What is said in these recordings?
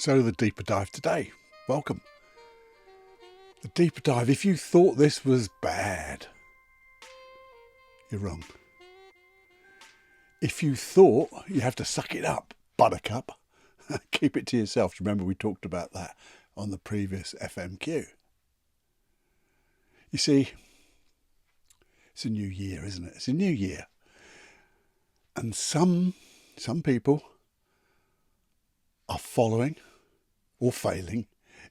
So the deeper dive today. Welcome. The deeper dive. If you thought this was bad, you're wrong. If you thought you have to suck it up, buttercup, keep it to yourself. Remember we talked about that on the previous FMQ. You see, it's a new year, isn't it? It's a new year. And some people are following or failing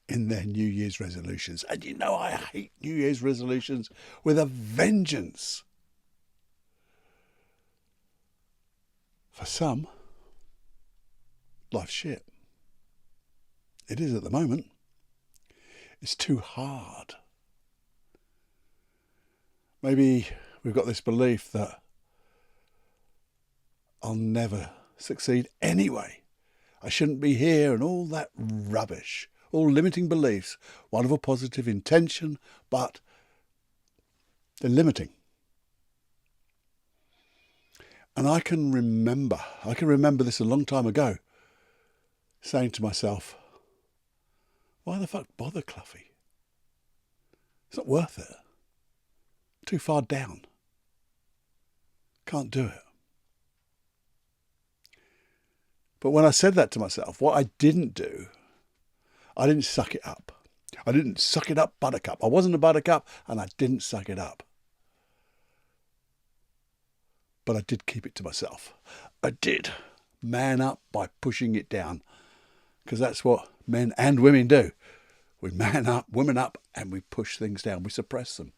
in their New Year's resolutions. And you know I hate New Year's resolutions with a vengeance. For some, life's shit. It is at the moment. It's too hard. Maybe we've got this belief that I'll never succeed anyway. I shouldn't be here and all that rubbish. All limiting beliefs. Wonderful positive intention, but they're limiting. And I can remember this a long time ago, saying to myself, why the fuck bother, Cluffy? It's not worth it. Too far down. Can't do it. But when I said that to myself, what I didn't do, I didn't suck it up. I didn't suck it up, buttercup. I wasn't a buttercup and I didn't suck it up. But I did keep it to myself. I did man up by pushing it down. Because that's what men and women do. We man up, women up, and we push things down. We suppress them.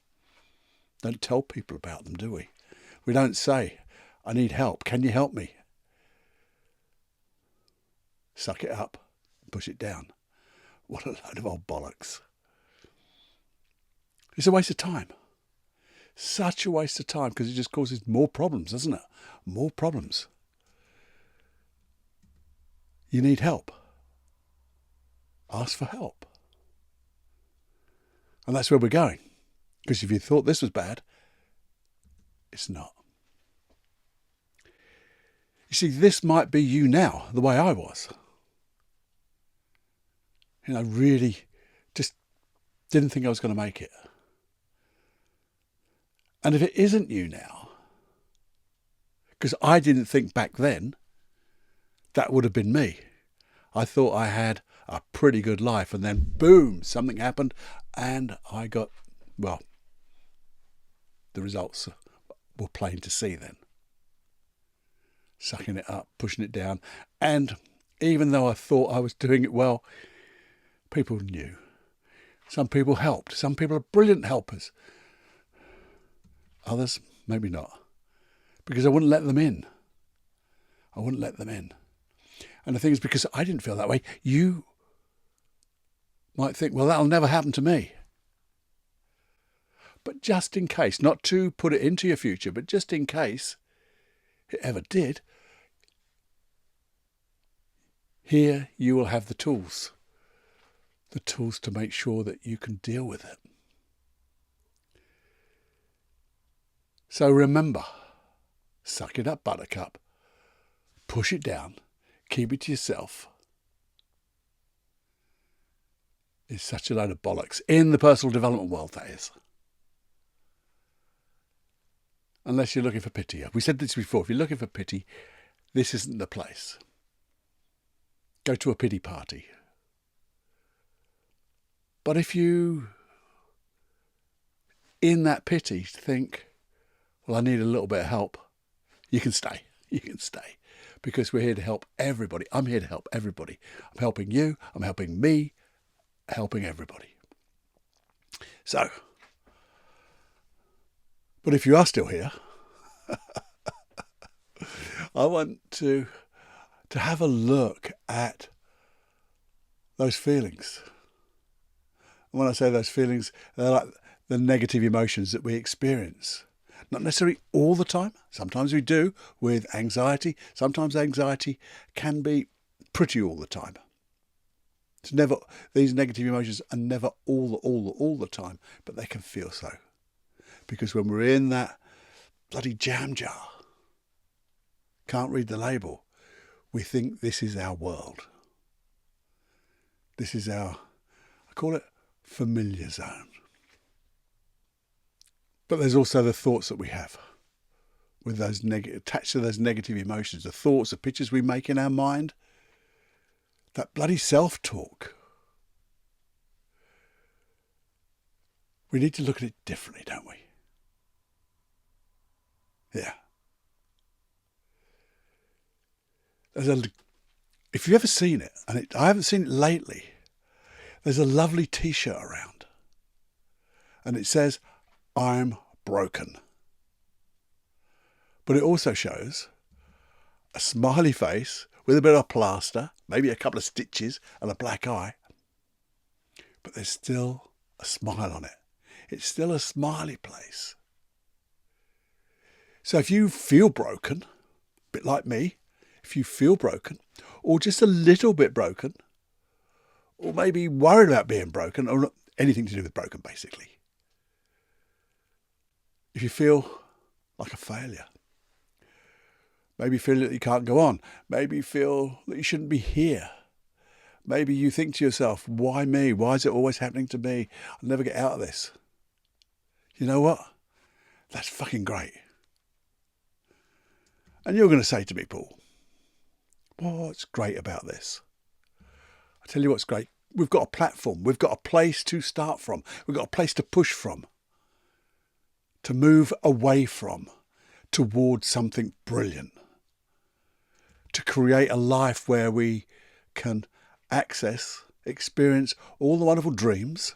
Don't tell people about them, do we? We don't say, I need help. Can you help me? Suck it up, push it down. What a load of old bollocks. It's a waste of time. Such a waste of time because it just causes more problems, doesn't it? More problems. You need help. Ask for help. And that's where we're going. Because if you thought this was bad, it's not. You see, this might be you now, the way I was. Really just didn't think I was going to make it. And if it isn't you now, because I didn't think back then that would have been me. I thought I had a pretty good life and then boom, something happened and I got, well, the results were plain to see then. Sucking it up, pushing it down. And even though I thought I was doing it well, people knew. Some people helped. Some people are brilliant helpers. Others, maybe not. Because I wouldn't let them in. I wouldn't let them in. And the thing is, because I didn't feel that way, you might think, well, that'll never happen to me. But just in case, not to put it into your future, but just in case it ever did, here you will have the tools. The tools to make sure that you can deal with it. So remember, suck it up, buttercup. Push it down. Keep it to yourself. It's such a load of bollocks. In the personal development world, that is. Unless you're looking for pity. We said this before. If you're looking for pity, this isn't the place. Go to a pity party. But if you, in that pity, think, well, I need a little bit of help, you can stay. You can stay. Because we're here to help everybody. I'm here to help everybody. I'm helping you. I'm helping me. Helping everybody. So, but if you are still here, I want to have a look at those feelings. And when I say those feelings, they're like the negative emotions that we experience. Not necessarily all the time. Sometimes we do with anxiety. Sometimes anxiety can be pretty all the time. It's never, these negative emotions are never all the time, but they can feel so. Because when we're in that bloody jam jar, can't read the label, we think this is our world. This is I call it familiar zone. But there's also the thoughts that we have with those attached to those negative emotions, the thoughts, the pictures we make in our mind, that bloody self-talk. We need to look at it differently, don't we? Yeah. If you've ever seen it, and I haven't seen it lately, there's a lovely T-shirt around. And it says, "I'm broken." But it also shows a smiley face with a bit of plaster, maybe a couple of stitches and a black eye. But there's still a smile on it. It's still a smiley place. So if you feel broken, a bit like me, if you feel broken, or just a little bit broken, or maybe worried about being broken, or anything to do with broken, basically. If you feel like a failure, maybe you feel that you can't go on, maybe you feel that you shouldn't be here, maybe you think to yourself, why me? Why is it always happening to me? I'll never get out of this. You know what? That's fucking great. And you're going to say to me, Paul, what's great about this? I tell you what's great. We've got a platform. We've got a place to start from. We've got a place to push from, to move away from, towards something brilliant, to create a life where we can access, experience all the wonderful dreams,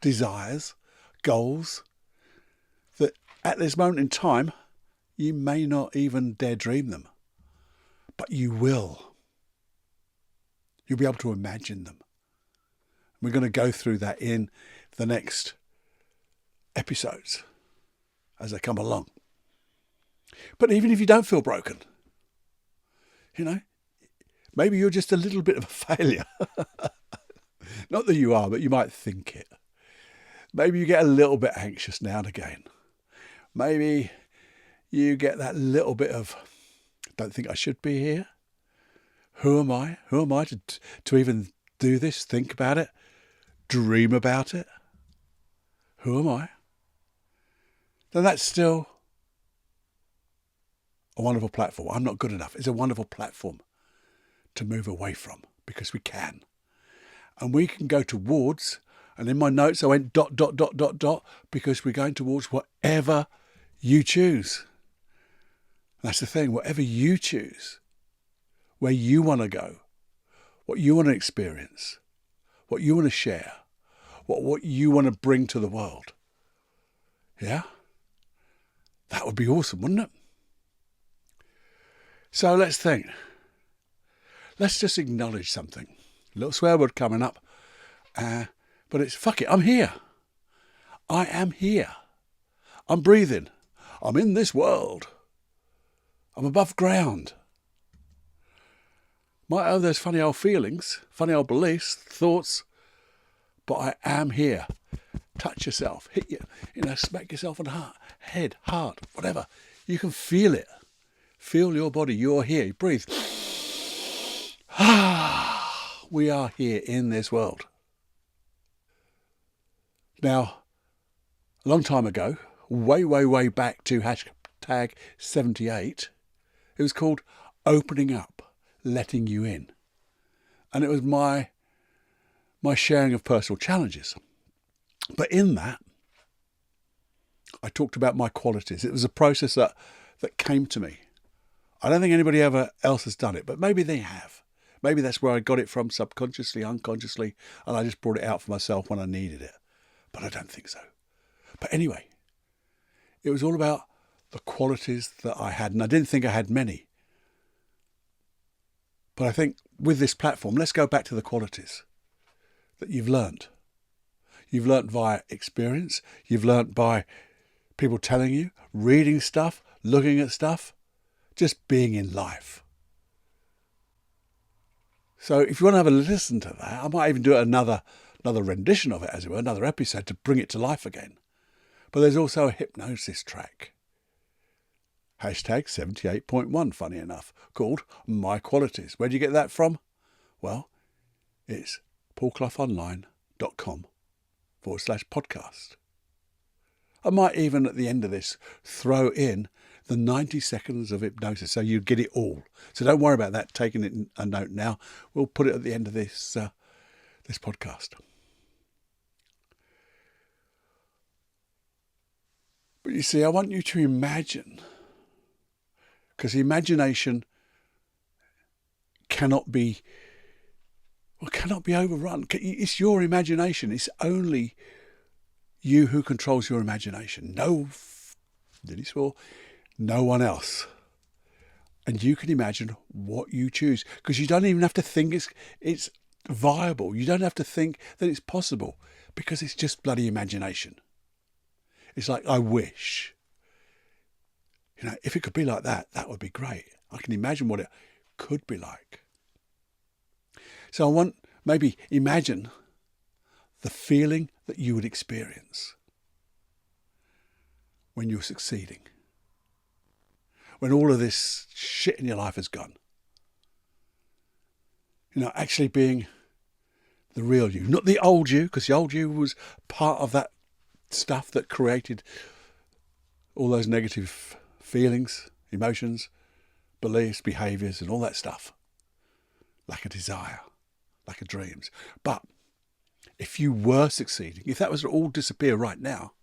desires, goals that at this moment in time, you may not even dare dream them, but you will. You'll be able to imagine them. We're going to go through that in the next episodes as they come along. But even if you don't feel broken, maybe you're just a little bit of a failure. Not that you are, but you might think it. Maybe you get a little bit anxious now and again. Maybe you get that little bit of, don't think I should be here. Who am I? Who am I to even do this, think about it, dream about it? Who am I? Then that's still a wonderful platform. I'm not good enough. It's a wonderful platform to move away from, because we can. And we can go towards, and in my notes I went ... because we're going towards whatever you choose. That's the thing, whatever you choose, where you want to go, what you want to experience, what you want to share, what you want to bring to the world. Yeah? That would be awesome, wouldn't it? So let's think. Let's just acknowledge something. A little swear word coming up. But it's, fuck it, I'm here. I am here. I'm breathing. I'm in this world. I'm above ground. Might have those funny old feelings, funny old beliefs, thoughts, but I am here. Touch yourself, hit you, smack yourself on the head, heart, whatever. You can feel it. Feel your body. You're here. You breathe. We are here in this world. Now, a long time ago, way back to hashtag 78, it was called Opening Up, Letting You In. And it was my sharing of personal challenges. But in that, I talked about my qualities. It was a process that came to me. I don't think anybody else has done it, but maybe they have. Maybe that's where I got it from, subconsciously, unconsciously, and I just brought it out for myself when I needed it. But I don't think so. But anyway, it was all about the qualities that I had, and I didn't think I had many. But I think with this platform, let's go back to the qualities that you've learnt. You've learnt via experience. You've learnt by people telling you, reading stuff, looking at stuff, just being in life. So if you want to have a listen to that, I might even do another rendition of it, as it were, another episode to bring it to life again. But there's also a hypnosis track. Hashtag 78.1, funny enough, called My Qualities. Where do you get that from? Well, It's paulcloughonline.com/podcast. I might even at the end of this throw in the 90 seconds of hypnosis so you get it all. So don't worry about that, taking it a note now. We'll put it at the end of this this podcast. But you see, I want you to imagine, because imagination cannot be overrun. It's your imagination. It's only you who controls your imagination. No one else. And you can imagine what you choose, because you don't even have to think it's viable. You don't have to think that it's possible, because it's just bloody imagination. It's like, I wish. If it could be like that, that would be great. I can imagine what it could be like. So imagine the feeling that you would experience when you're succeeding. When all of this shit in your life is gone. Actually being the real you. Not the old you, because the old you was part of that stuff that created all those negative feelings, emotions, beliefs, behaviours and all that stuff. Lack of desire, lack of dreams. But if you were succeeding, if that was to all disappear right now,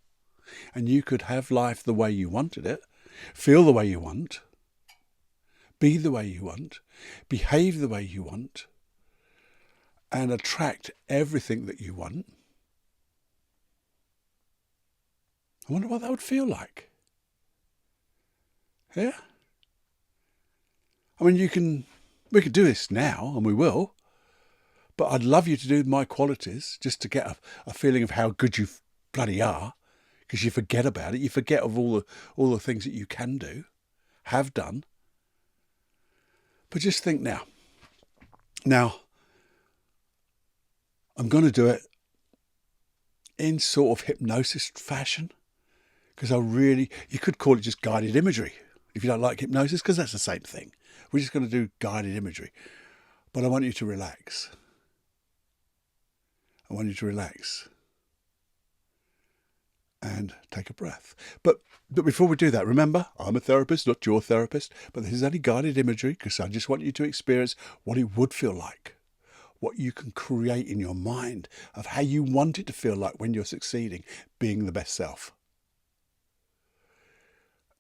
and you could have life the way you wanted it, feel the way you want, be the way you want, behave the way you want, and attract everything that you want, I wonder what that would feel like. Yeah? I mean, we could do this now, and we will, but I'd love you to do my qualities just to get a feeling of how good you bloody are, because you forget about it. You forget of all the things that you can do, have done. But just think now. Now, I'm going to do it in sort of hypnosis fashion, because you could call it just guided imagery if you don't like hypnosis, because that's the same thing. We're just going to do guided imagery. But I want you to relax. I want you to relax and take a breath. But before we do that, remember, I'm a therapist, not your therapist, but this is only guided imagery, because I just want you to experience what it would feel like, what you can create in your mind of how you want it to feel like when you're succeeding, being the best self.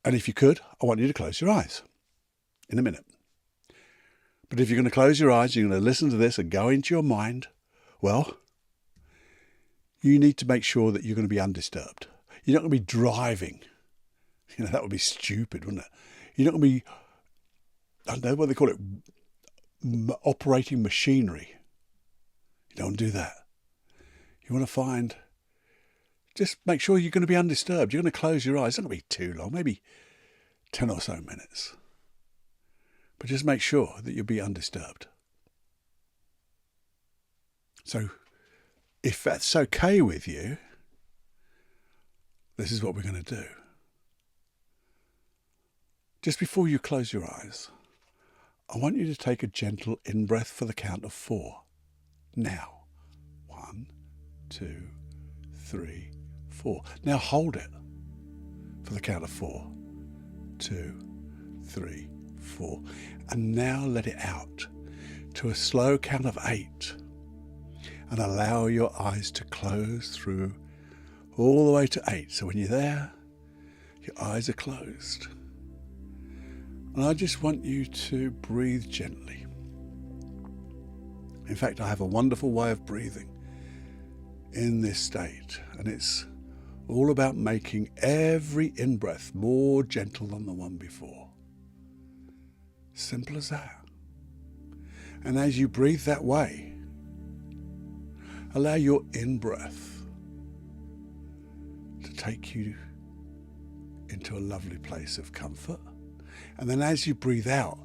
And if you could, I want you to close your eyes in a minute. But if you're going to close your eyes, you're going to listen to this and go into your mind, well, you need to make sure that you're going to be undisturbed. You're not going to be driving. That would be stupid, wouldn't it? You're not going to be, I don't know what they call it, operating machinery. You don't do that. You want to just make sure you're going to be undisturbed. You're going to close your eyes. It's not going to be too long, maybe 10 or so minutes. But just make sure that you'll be undisturbed. So, if that's okay with you, this is what we're going to do. Just before you close your eyes, I want you to take a gentle in-breath for the count of 4. Now, 1, 2, 3, 4. Now hold it for the count of 4. 2, 3, 4. And now let it out to a slow count of 8. And allow your eyes to close through all the way to 8. So when you're there, your eyes are closed. And I just want you to breathe gently. In fact, I have a wonderful way of breathing in this state. And it's all about making every in-breath more gentle than the one before. Simple as that. And as you breathe that way, allow your in-breath to take you into a lovely place of comfort. And then as you breathe out,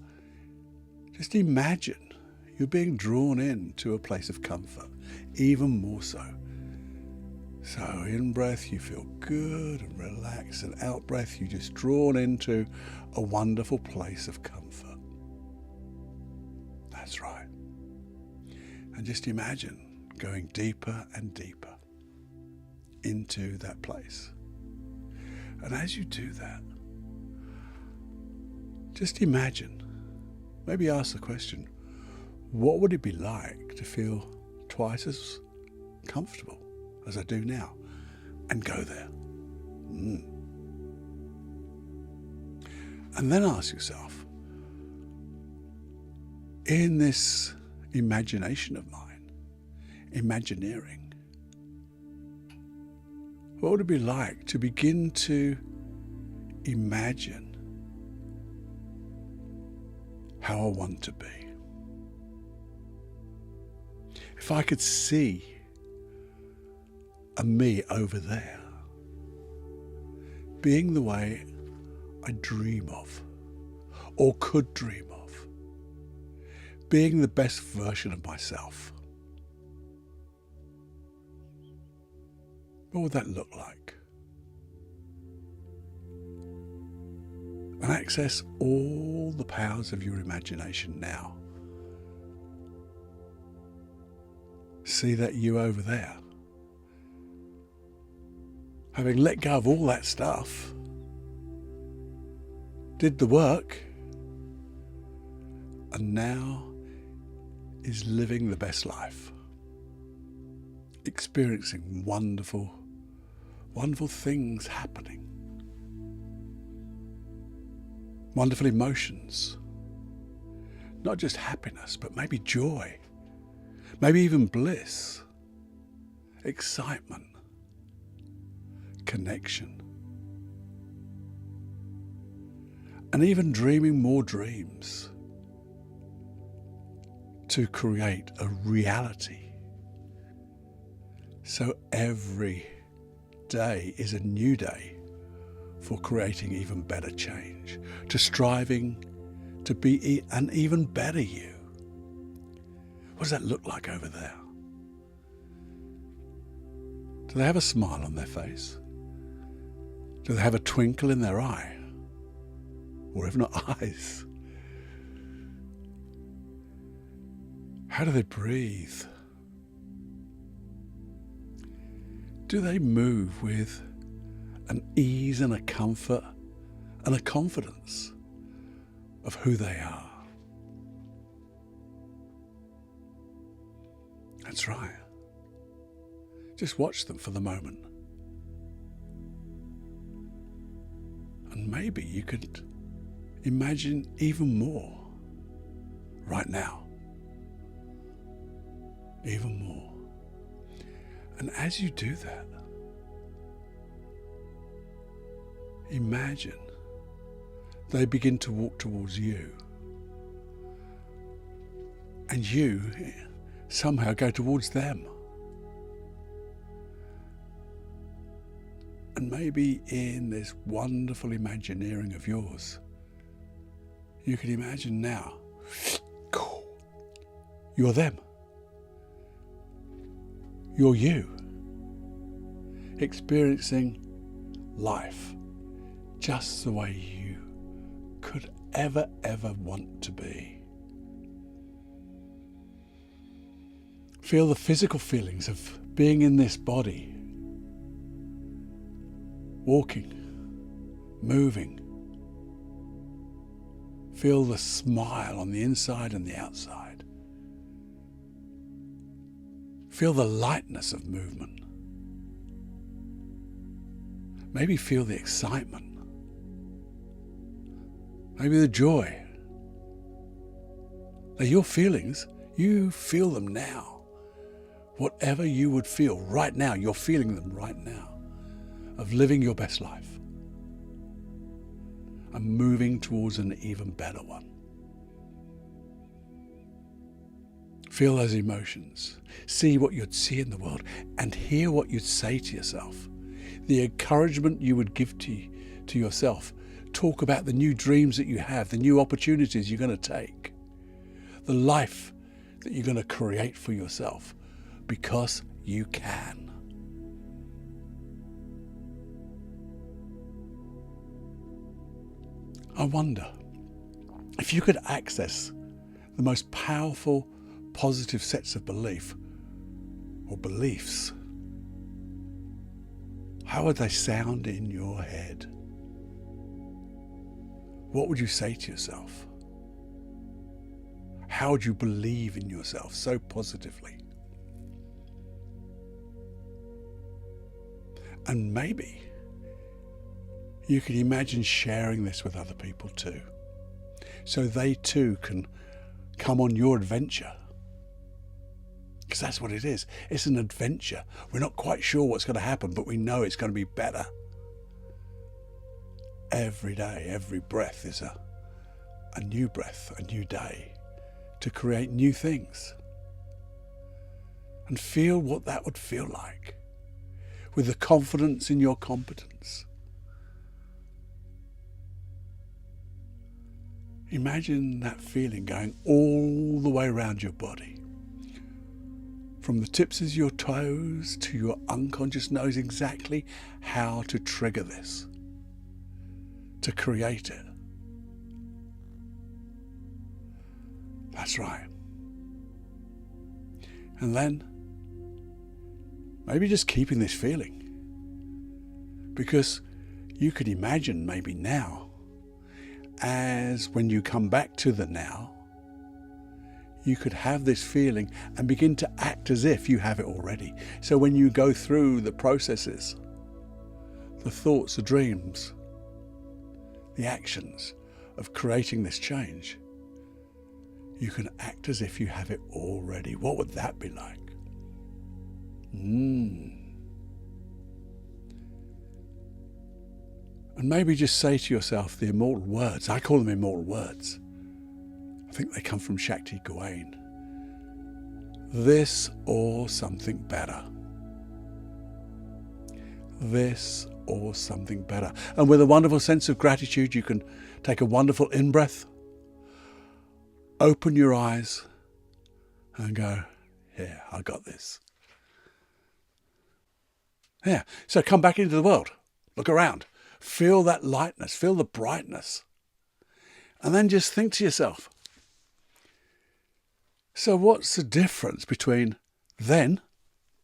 just imagine you're being drawn into a place of comfort, even more so. So in-breath, you feel good and relaxed, and out-breath, you're just drawn into a wonderful place of comfort. That's right. And just imagine going deeper and deeper into that place. And as you do that, just imagine, maybe ask the question, what would it be like to feel twice as comfortable as I do now? And go there. And then ask yourself, in this imagination of mine, imagineering, what would it be like to begin to imagine how I want to be? If I could see a me over there, being the way I dream of, or could dream of, being the best version of myself, what would that look like? And access all the powers of your imagination now. See that you over there, having let go of all that stuff, did the work, and now is living the best life, experiencing wonderful, wonderful things happening, wonderful emotions, not just happiness, but maybe joy, maybe even bliss, excitement, connection, and even dreaming more dreams to create a reality. So every day is a new day for creating even better change, to striving to be an even better you. What does that look like over there? Do they have a smile on their face? Do they have a twinkle in their eye? Or if not eyes? How do they breathe? Do they move with an ease and a comfort and a confidence of who they are? That's right. Just watch them for the moment. And maybe you could imagine even more right now. Even more. And as you do that, imagine they begin to walk towards you. And you somehow go towards them. And maybe in this wonderful imagineering of yours, you can imagine now, you're them. You're you, experiencing life just the way you could ever want to be. Feel the physical feelings of being in this body, walking, moving. Feel the smile on the inside and the outside. Feel the lightness of movement. Maybe feel the excitement. Maybe the joy. They're your feelings. You feel them now. Whatever you would feel right now, you're feeling them right now, of living your best life and moving towards an even better one. Feel those emotions. See what you'd see in the world and hear what you'd say to yourself. The encouragement you would give to yourself. Talk about the new dreams that you have, the new opportunities you're going to take, the life that you're going to create for yourself, because you can. I wonder if you could access the most powerful positive sets of belief or beliefs, how would they sound in your head? What would you say to yourself? How would you believe in yourself so positively? And maybe you can imagine sharing this with other people too, so they too can come on your adventure. Because that's what it is. It's an adventure. We're not quite sure what's going to happen, but we know it's going to be better. Every day, every breath is a new breath, a new day to create new things. And feel what that would feel like, with the confidence in your competence. Imagine that feeling going all the way around your body, from the tips of your toes to your unconscious knows exactly how to trigger this, to create it. That's right. And then maybe just keeping this feeling, because you could imagine maybe now, as when you come back to the now, you could have this feeling and begin to act as if you have it already. So when you go through the processes, the thoughts, the dreams, the actions of creating this change, you can act as if you have it already. What would that be like? And maybe just say to yourself the immortal words. I call them immortal words. I think they come from Shakti Gawain. This or something better. This or something better. And with a wonderful sense of gratitude, you can take a wonderful in-breath, open your eyes and go, yeah, I got this. Yeah, so come back into the world. Look around. Feel that lightness. Feel the brightness. And then just think to yourself, so what's the difference between then,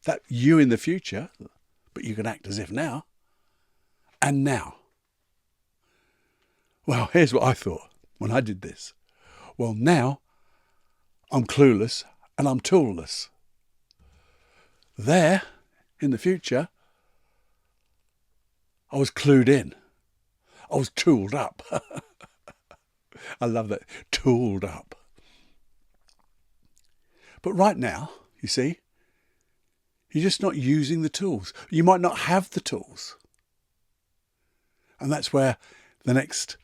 that you in the future, but you can act as if now, and now? Well, here's what I thought when I did this. Well, now I'm clueless and I'm toolless. There, in the future, I was clued in. I was tooled up. I love that, tooled up. But right now, you see, you're just not using the tools. You might not have the tools. And that's where the next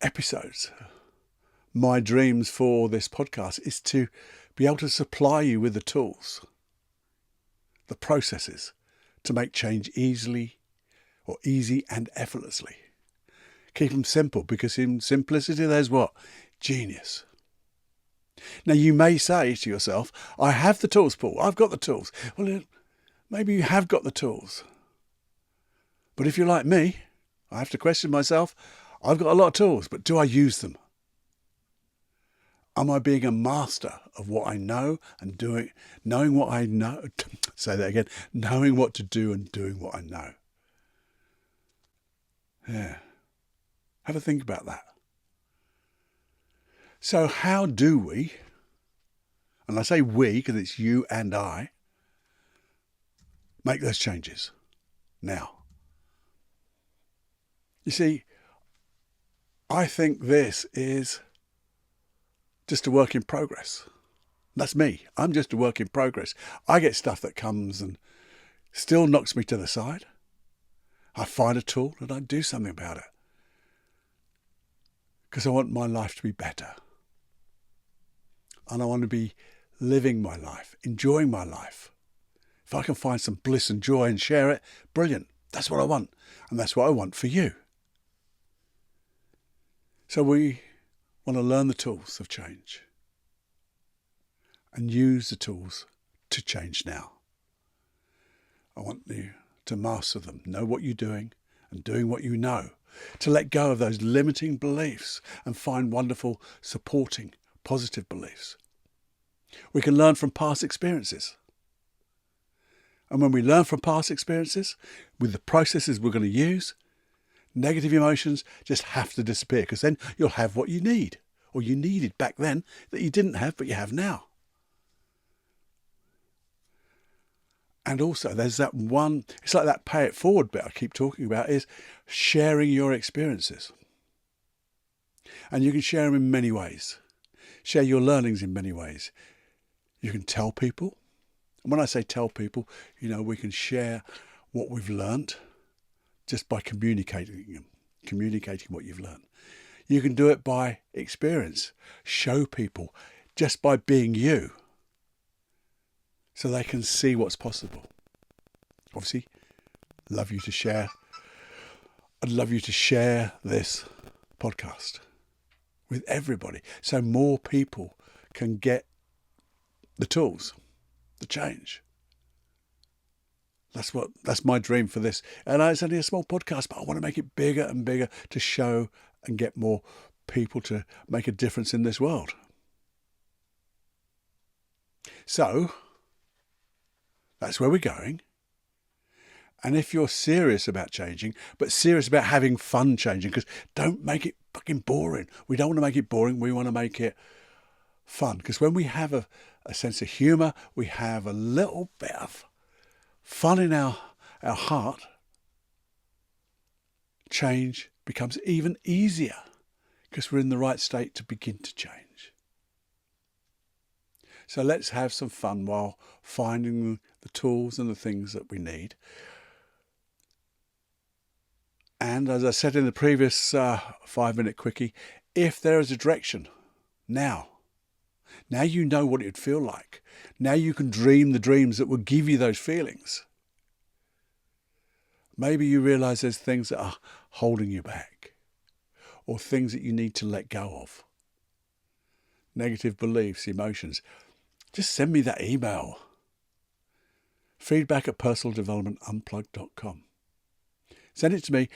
episodes, my dreams for this podcast, is to be able to supply you with the tools, the processes to make change easy and effortlessly. Keep them simple, because in simplicity there's what? Genius. Now you may say to yourself, I have the tools, Paul. I've got the tools. Well, maybe you have got the tools. But if you're like me, I have to question myself. I've got a lot of tools, but do I use them? Am I being a master of what I know and knowing what I know? Say that again. Knowing what to do and doing what I know. Yeah. Have a think about that. So how do we, and I say we because it's you and I, make those changes now? You see, I think this is just a work in progress. That's me. I'm just a work in progress. I get stuff that comes and still knocks me to the side. I find a tool and I do something about it, because I want my life to be better. And I want to be living my life, enjoying my life. If I can find some bliss and joy and share it, brilliant. That's what I want. And that's what I want for you. So we want to learn the tools of change and use the tools to change now. I want you to master them, know what you're doing and doing what you know, to let go of those limiting beliefs and find wonderful, supporting, positive beliefs. We can learn from past experiences. And when we learn from past experiences, with the processes we're going to use, negative emotions just have to disappear, because then you'll have what you need, or you needed back then that you didn't have, but you have now. And also there's that one, it's like that pay it forward bit I keep talking about, is sharing your experiences. And you can share them in many ways. Share your learnings in many ways. You can tell people. And when I say tell people, we can share what we've learnt just by communicating what you've learned. You can do it by experience. Show people just by being you, so they can see what's possible. Obviously, I'd love you to share this podcast with everybody, so more people can get the tools, the change. That's my dream for this. And it's only a small podcast, but I want to make it bigger and bigger to show and get more people to make a difference in this world. So that's where we're going. And if you're serious about changing, but serious about having fun changing, because don't make it fucking boring. We don't want to make it boring. We want to make it fun. Because when we have a sense of humour, we have a little bit of fun in our heart, change becomes even easier, because we're in the right state to begin to change. So let's have some fun while finding the tools and the things that we need. And as I said in the previous 5-minute quickie, if there is a direction, now you know what it would feel like. Now you can dream the dreams that will give you those feelings. Maybe you realise there's things that are holding you back, or things that you need to let go of. Negative beliefs, emotions. Just send me that email. feedback@personaldevelopmentunplugged.com. Send it to me.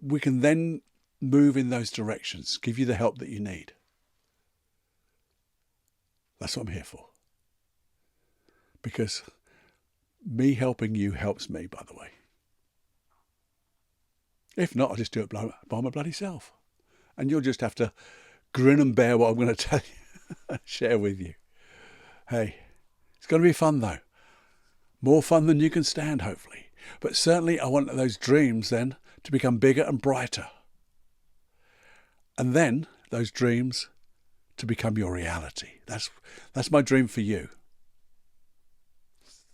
We can then move in those directions, give you the help that you need. That's what I'm here for. Because me helping you helps me, by the way. If not, I'll just do it by my bloody self. And you'll just have to grin and bear what I'm going to tell you, share with you. Hey, it's going to be fun though. More fun than you can stand, hopefully. But certainly I want those dreams then to become bigger and brighter. And then those dreams to become your reality. That's my dream for you.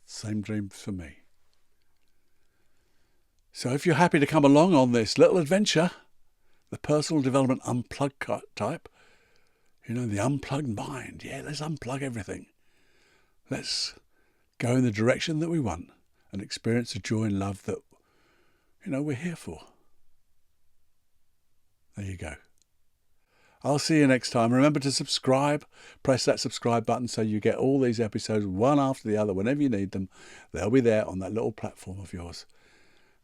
Same dream for me. So if you're happy to come along on this little adventure, the personal development unplugged type, the unplugged mind. Yeah, let's unplug everything. Let's go in the direction that we want and experience the joy and love that, we're here for. There you go. I'll see you next time. Remember to subscribe. Press that subscribe button so you get all these episodes one after the other whenever you need them. They'll be there on that little platform of yours.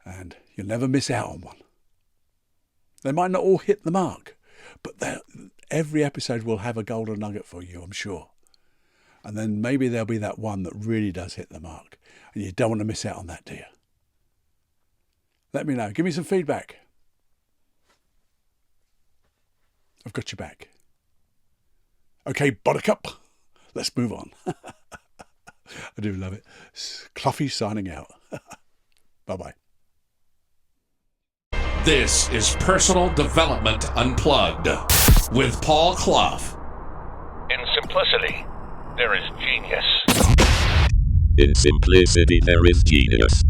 And you'll never miss out on one. They might not all hit the mark, but every episode will have a golden nugget for you, I'm sure. And then maybe there'll be that one that really does hit the mark. And you don't want to miss out on that, do you? Let me know. Give me some feedback. I've got your back. Okay, buttercup. Let's move on. I do love it. Cluffy signing out. Bye-bye. This is Personal Development Unplugged with Paul Clough. In simplicity, there is genius. In simplicity, there is genius.